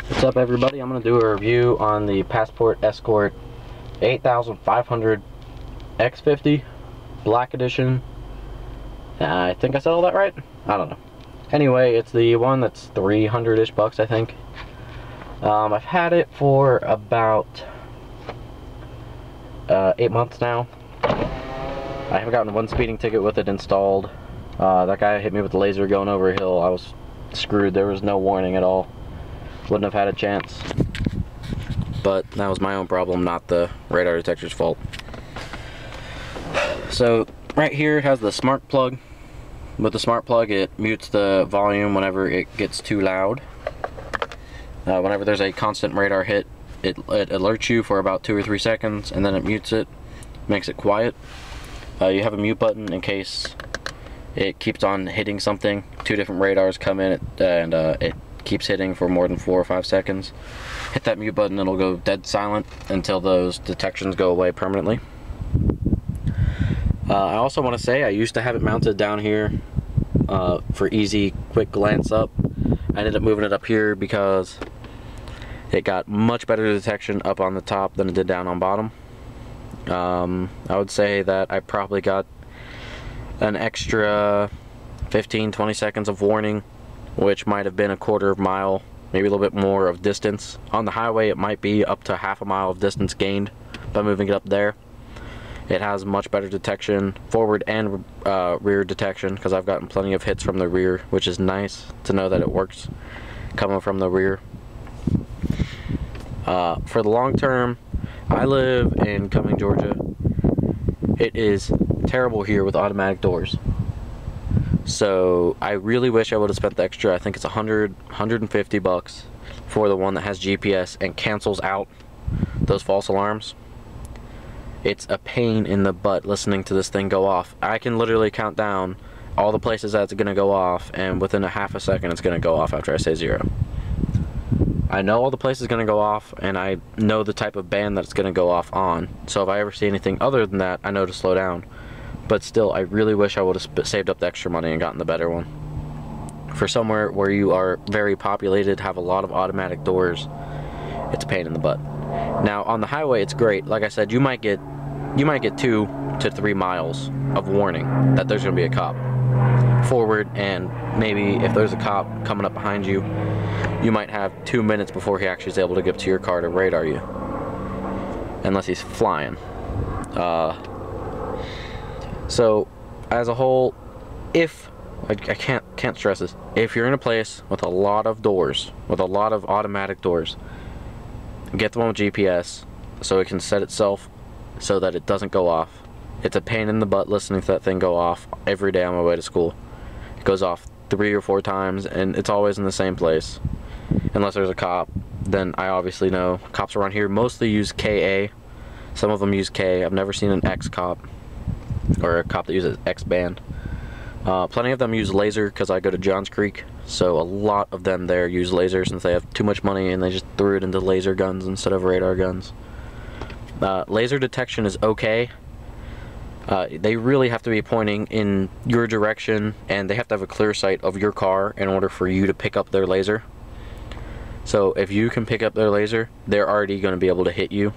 What's up, everybody? I'm going to do a review on the Passport Escort 8500 x50 Black Edition. I think I said all that right? I don't know. Anyway, it's the one that's 300-ish bucks, I think. I've had it for about 8 months now. I haven't gotten one speeding ticket with it installed. That guy hit me with the laser going over a hill. I was screwed. There was no warning at all. Wouldn't have had a chance. But that was my own problem, not the radar detector's fault. So right here it has the smart plug. With the smart plug, it mutes the volume whenever it gets too loud. Whenever there's a constant radar hit, it alerts you for about 2 or 3 seconds, and then it mutes it, makes it quiet. You have a mute button in case it keeps on hitting something. 2 different radars come in, and it keeps hitting for more than 4 or 5 seconds. Hit that mute button, it'll go dead silent until those detections go away permanently. I also want to say I used to have it mounted down here for easy, quick glance up. I ended up moving it up here because it got much better detection up on the top than it did down on bottom. I would say that I probably got an extra 15-20 seconds of warning, which might have been a quarter of a mile, maybe a little bit more of distance. On the highway it might be up to half a mile of distance gained by moving it up there. It has much better detection, forward and rear detection, because I've gotten plenty of hits from the rear, which is nice to know that it works coming from the rear. For the long term, I live in Cumming, Georgia. It is terrible here with automatic doors. So I really wish I would have spent the extra, I think it's 150 bucks for the one that has GPS and cancels out those false alarms. It's a pain in the butt listening to this thing go off. I can literally count down all the places that it's going to go off, and within a half a second it's going to go off after I say 0. I know all the places going to go off, and I know the type of band that it's going to go off on. So if I ever see anything other than that, I know to slow down. But still, I really wish I would have saved up the extra money and gotten the better one. For somewhere where you are very populated, have a lot of automatic doors, it's a pain in the butt. Now on the highway it's great. Like I said, you might get 2 to 3 miles of warning that there's going to be a cop forward, and maybe if there's a cop coming up behind you, you might have 2 minutes before he actually is able to get to your car to radar you, unless he's flying. So as a whole, if I can't stress this, if you're in a place with a lot of doors, with a lot of automatic doors, get the one with GPS so it can set itself so that it doesn't go off. It's a pain in the butt listening to that thing go off every day on my way to school. It goes off 3 or 4 times, and it's always in the same place. Unless there's a cop, then I obviously know. Cops around here mostly use KA. Some of them use K. I've never seen an X cop, or a cop that uses X band. Plenty of them use laser because I go to Johns Creek, so a lot of them there use laser since they have too much money and they just threw it into laser guns instead of radar guns. Laser detection is okay. They really have to be pointing in your direction, and they have to have a clear sight of your car in order for you to pick up their laser. So if you can pick up their laser, they're already going to be able to hit you.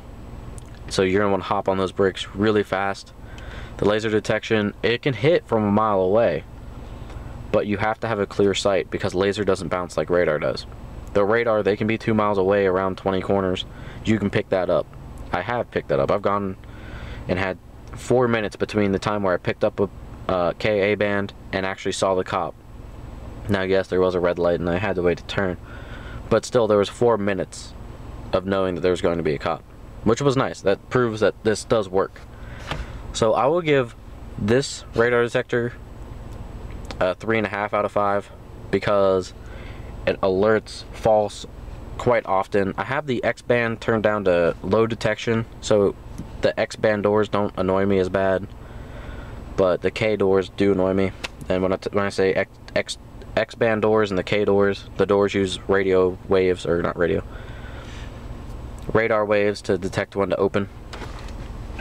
So you're going to want to hop on those brakes really fast. The laser detection, it can hit from a mile away, but you have to have a clear sight because laser doesn't bounce like radar does. The radar, they can be 2 miles away around 20 corners. You can pick that up. I have picked that up. I've gone and had 4 minutes between the time where I picked up a KA band and actually saw the cop. Now yes, there was a red light and I had to wait to turn, but still there was 4 minutes of knowing that there was going to be a cop, which was nice. That proves that this does work. So I will give this radar detector a 3.5 out of 5 because it alerts false quite often. I have the X band turned down to low detection, so the X band doors don't annoy me as bad, but the K doors do annoy me. And when I say X band doors and the K doors, the doors use radio waves, or not radio, radar waves to detect when to open.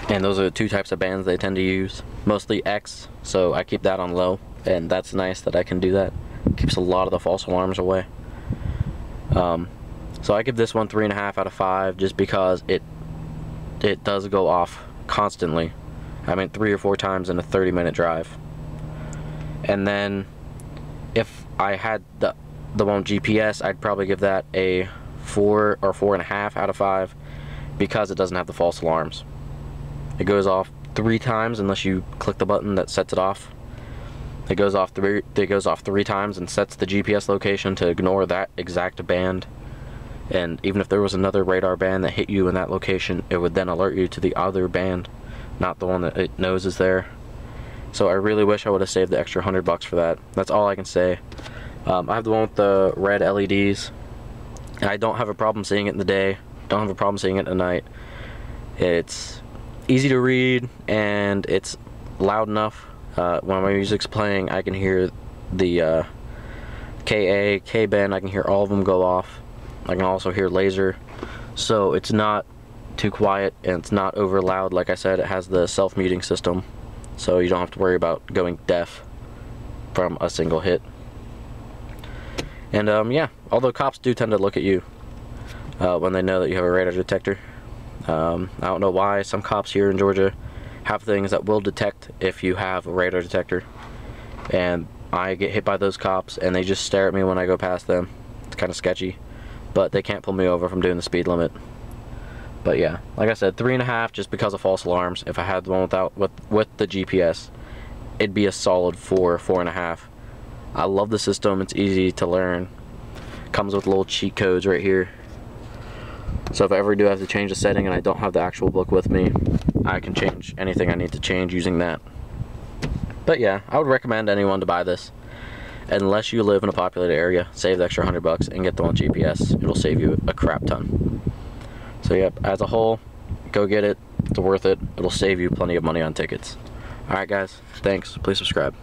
And those are the 2 types of bands they tend to use. Mostly X, so I keep that on low, and that's nice that I can do that. Keeps a lot of the false alarms away. So So I give this one 3.5 out of 5 just because it does go off constantly. I mean 3 or 4 times in a 30-minute drive. And then if I had the one with GPS, I'd probably give that a 4 or 4.5 out of 5 because it doesn't have the false alarms. It goes off 3 times unless you click the button that sets it off. It goes off 3 times and sets the GPS location to ignore that exact band. And even if there was another radar band that hit you in that location, it would then alert you to the other band, not the one that it knows is there. So I really wish I would have saved the extra $100 for that. That's all I can say. I have the one with the red LEDs. I don't have a problem seeing it in the day. Don't have a problem seeing it at night. It's easy to read and it's loud enough. When my music's playing, I can hear the KA, K-band. I can hear all of them go off. I can also hear laser. So it's not too quiet and it's not over loud. Like I said, it has the self-muting system, so you don't have to worry about going deaf from a single hit. And yeah, although cops do tend to look at you when they know that you have a radar detector. I don't know why some cops here in Georgia have things that will detect if you have a radar detector, and I get hit by those cops and they just stare at me when I go past them. It's kind of sketchy, but they can't pull me over from doing the speed limit. But yeah, like I said, 3.5 just because of false alarms. If I had the one with the GPS, it'd be a solid 4.5. I love the system. It's easy to learn. Comes with little cheat codes right here. So if I ever do have to change a setting and I don't have the actual book with me, I can change anything I need to change using that. But yeah, I would recommend anyone to buy this. Unless you live in a populated area, save the extra $100 and get the one GPS. It'll save you a crap ton. So yeah, as a whole, go get it. It's worth it. It'll save you plenty of money on tickets. Alright guys, thanks. Please subscribe.